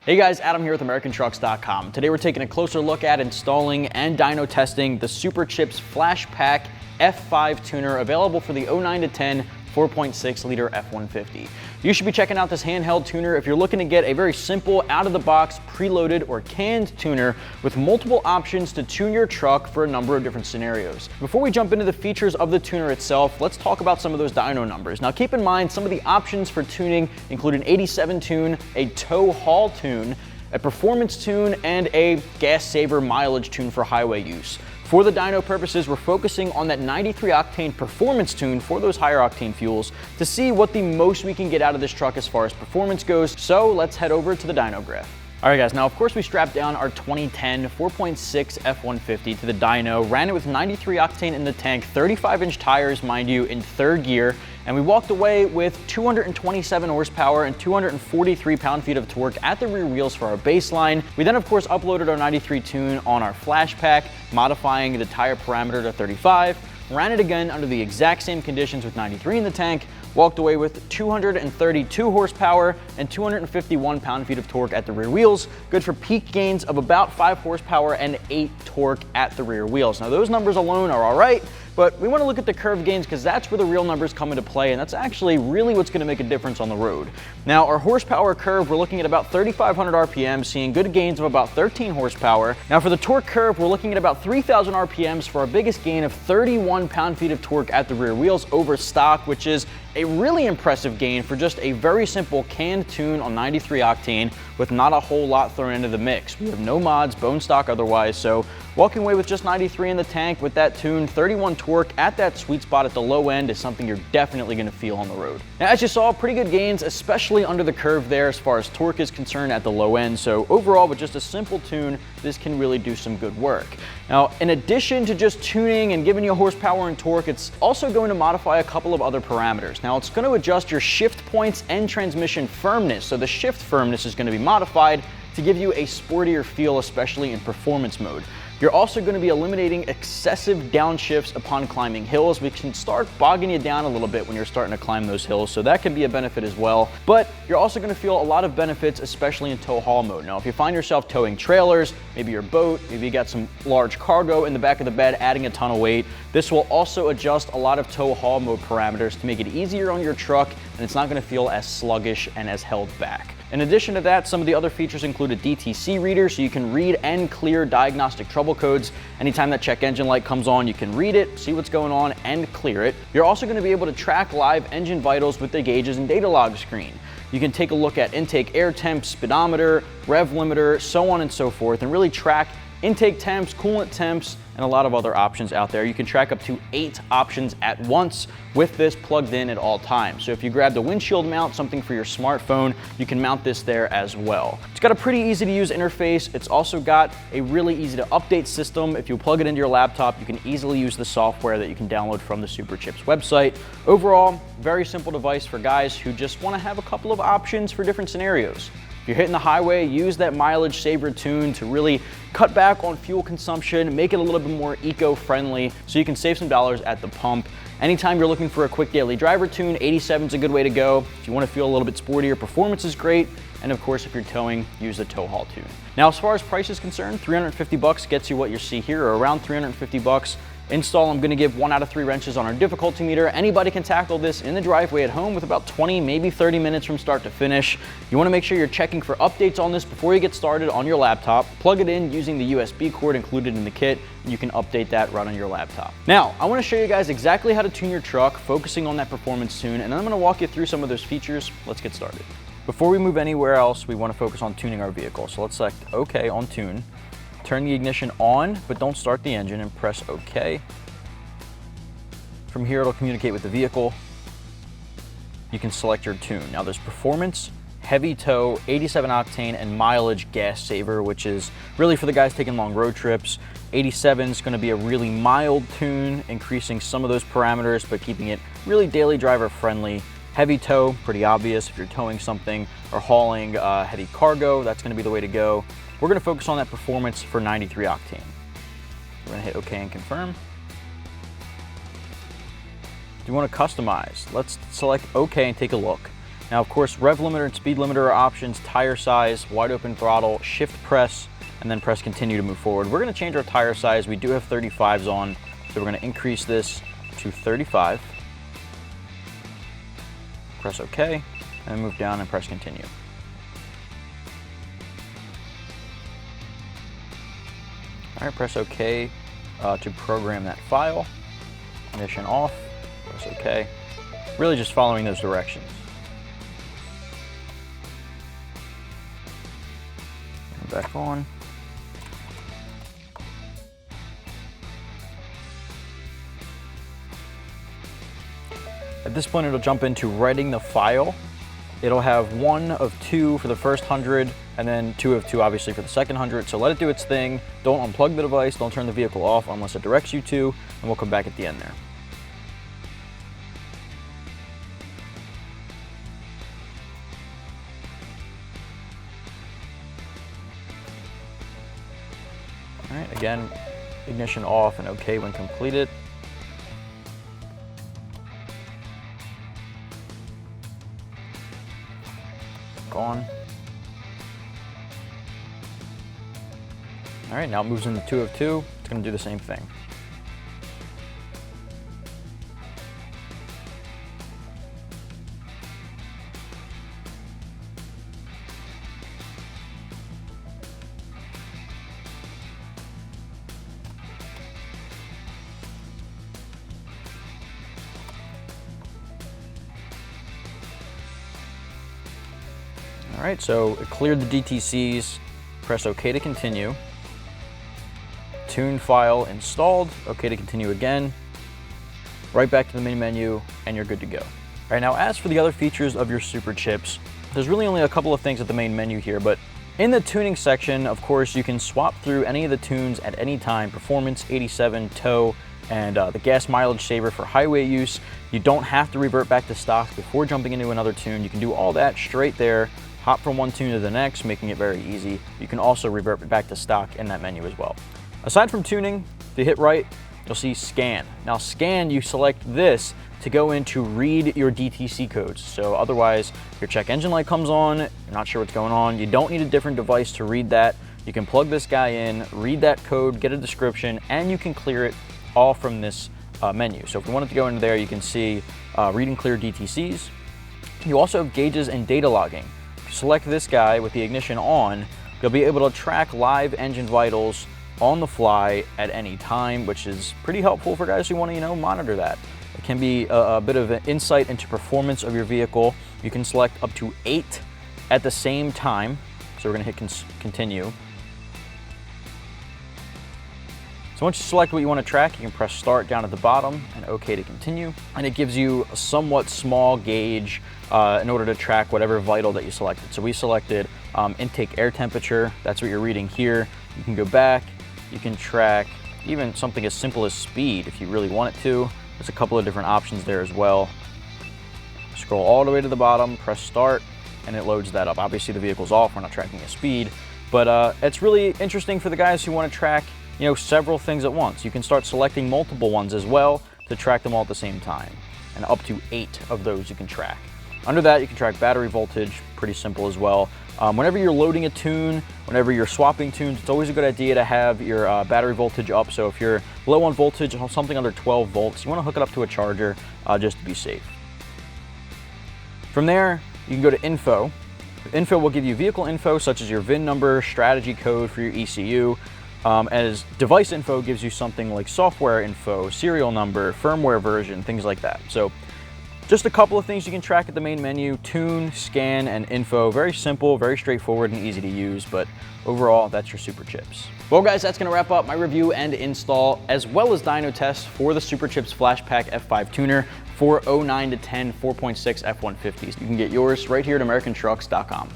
Hey guys, Adam here with AmericanTrucks.com. Today we're taking a closer look at installing and dyno testing the Superchips Flashpaq F5 Tuner, available for the 09 to 10 4.6 liter F150. You should be checking out this handheld tuner if you're looking to get a very simple, out-of-the-box, preloaded or canned tuner with multiple options to tune your truck for a number of different scenarios. Before we jump into the features of the tuner itself, let's talk about some of those dyno numbers. Now keep in mind, some of the options for tuning include an 87 tune, a tow haul tune, a performance tune, and a gas saver mileage tune for highway use. For the dyno purposes, we're focusing on that 93 octane performance tune for those higher octane fuels to see what the most we can get out of this truck as far as performance goes. So let's head over to the dyno graph. All right guys, now of course we strapped down our 2010 4.6 F150 to the dyno, ran it with 93 octane in the tank, 35-inch tires, mind you, in third gear, and we walked away with 227 horsepower and 243 pound-feet of torque at the rear wheels for our baseline. We then of course uploaded our 93 tune on our Flashpaq, modifying the tire parameter to 35, ran it again under the exact same conditions with 93 in the tank, walked away with 232 horsepower and 251 pound-feet of torque at the rear wheels, good for peak gains of about 5 horsepower and 8 torque at the rear wheels. Now those numbers alone are all right, but we want to look at the curve gains because that's where the real numbers come into play, and that's actually really what's going to make a difference on the road. Now our horsepower curve, we're looking at about 3,500 RPM, seeing good gains of about 13 horsepower. Now for the torque curve, we're looking at about 3,000 RPMs for our biggest gain of 31 pound-feet of torque at the rear wheels over stock, which is a really impressive gain for just a very simple canned tune on 93 octane with not a whole lot thrown into the mix. We have no mods, bone stock otherwise, so walking away with just 93 in the tank with that tune, 31 torque at that sweet spot at the low end is something you're definitely going to feel on the road. Now as you saw, pretty good gains, especially under the curve there as far as torque is concerned at the low end, so overall with just a simple tune, this can really do some good work. Now in addition to just tuning and giving you horsepower and torque, it's also going to modify a couple of other parameters. Now it's going to adjust your shift points and transmission firmness, so the shift firmness is going to be modified to give you a sportier feel, especially in performance mode. You're also going to be eliminating excessive downshifts upon climbing hills, which can start bogging you down a little bit when you're starting to climb those hills, so that can be a benefit as well. But you're also going to feel a lot of benefits, especially in tow haul mode. Now if you find yourself towing trailers, maybe your boat, maybe you got some large cargo in the back of the bed adding a ton of weight, this will also adjust a lot of tow haul mode parameters to make it easier on your truck, and it's not going to feel as sluggish and as held back. In addition to that, some of the other features include a DTC reader, so you can read and clear diagnostic trouble codes. Anytime that check engine light comes on, you can read it, see what's going on, and clear it. You're also going to be able to track live engine vitals with the gauges and data log screen. You can take a look at intake air temp, speedometer, rev limiter, so on and so forth, and really track intake temps, coolant temps, and a lot of other options out there. You can track up to 8 options at once with this plugged in at all times. So if you grab the windshield mount, something for your smartphone, you can mount this there as well. It's got a pretty easy to use interface. It's also got a really easy to update system. If you plug it into your laptop, you can easily use the software that you can download from the Superchips website. Overall, very simple device for guys who just want to have a couple of options for different scenarios. If you're hitting the highway, use that mileage saver tune to really cut back on fuel consumption, make it a little bit more eco-friendly so you can save some dollars at the pump. Anytime you're looking for a quick daily driver tune, 87 is a good way to go. If you want to feel a little bit sportier, performance is great. And of course, if you're towing, use the tow haul tune. Now, as far as price is concerned, 350 bucks gets you what you see here, or around 350 bucks. Install, I'm going to give 1 out of 3 wrenches on our difficulty meter. Anybody can tackle this in the driveway at home with about 20, maybe 30 minutes from start to finish. You want to make sure you're checking for updates on this before you get started on your laptop. Plug it in using the USB cord included in the kit, and you can update that right on your laptop. Now, I want to show you guys exactly how to tune your truck, focusing on that performance tune, and then I'm going to walk you through some of those features. Let's get started. Before we move anywhere else, we want to focus on tuning our vehicle. So let's select OK on tune. Turn the ignition on, but don't start the engine, and press OK. From here, it'll communicate with the vehicle. You can select your tune. Now there's performance, heavy tow, 87 octane, and mileage gas saver, which is really for the guys taking long road trips. 87 is going to be a really mild tune, increasing some of those parameters, but keeping it really daily driver friendly. Heavy tow, pretty obvious if you're towing something or hauling heavy cargo, that's going to be the way to go. We're going to focus on that performance for 93 octane. We're going to hit OK and confirm. Do you want to customize? Let's select OK and take a look. Now, of course, rev limiter and speed limiter are options, tire size, wide open throttle, shift press, and then press continue to move forward. We're gonna change our tire size. We do have 35s on, so we're gonna increase this to 35. Press OK, and move down and press continue. All right, press OK to program that file. Ignition off, press OK. Really just following those directions. And back on. At this point, it'll jump into writing the file. It'll have 1 of 2 for the first 100, and then 2 of 2 obviously for the second 100. So let it do its thing. Don't unplug the device, don't turn the vehicle off unless it directs you to, and we'll come back at the end there. All right, again, ignition off and OK when completed. On. All right, now it moves into 2 of 2. It's going to do the same thing. All right, so it cleared the DTCs. Press OK to continue. Tune file installed. OK to continue again. Right back to the main menu, and you're good to go. All right, now as for the other features of your Superchips, there's really only a couple of things at the main menu here, but in the tuning section, of course, you can swap through any of the tunes at any time. Performance, 87, tow, and the gas mileage saver for highway use. You don't have to revert back to stock before jumping into another tune. You can do all that straight there. Hop from one tune to the next, making it very easy. You can also revert back to stock in that menu as well. Aside from tuning, if you hit right, you'll see scan. Now scan, you select this to go in to read your DTC codes. So otherwise, your check engine light comes on, you're not sure what's going on, you don't need a different device to read that. You can plug this guy in, read that code, get a description, and you can clear it all from this menu. So if you wanted to go into there, you can see read and clear DTCs. You also have gauges and data logging. Select this guy with the ignition on, you'll be able to track live engine vitals on the fly at any time, which is pretty helpful for guys who want to, monitor that. It can be a bit of an insight into performance of your vehicle. You can select up to 8 at the same time. So we're going to hit continue. So once you select what you want to track, you can press start down at the bottom and OK to continue. And it gives you a somewhat small gauge in order to track whatever vital that you selected. So we selected intake air temperature. That's what you're reading here. You can go back. You can track even something as simple as speed if you really want it to. There's a couple of different options there as well. Scroll all the way to the bottom, press start, and it loads that up. Obviously the vehicle's off, we're not tracking a speed, but it's really interesting for the guys who want to track several things at once. You can start selecting multiple ones as well to track them all at the same time, and up to 8 of those you can track. Under that, you can track battery voltage, pretty simple as well. Whenever you're loading a tune, whenever you're swapping tunes, it's always a good idea to have your battery voltage up. So if you're low on voltage, something under 12 volts, you want to hook it up to a charger just to be safe. From there, you can go to info. Info will give you vehicle info such as your VIN number, strategy code for your ECU. As device info gives you something like software info, serial number, firmware version, things like that. So just a couple of things you can track at the main menu: tune, scan, and info. Very simple, very straightforward, and easy to use, but overall, that's your Superchips. Well guys, that's gonna wrap up my review and install, as well as dyno test for the Superchips Flashpaq F5 Tuner for 09 to 10 4.6 F150s. You can get yours right here at AmericanTrucks.com.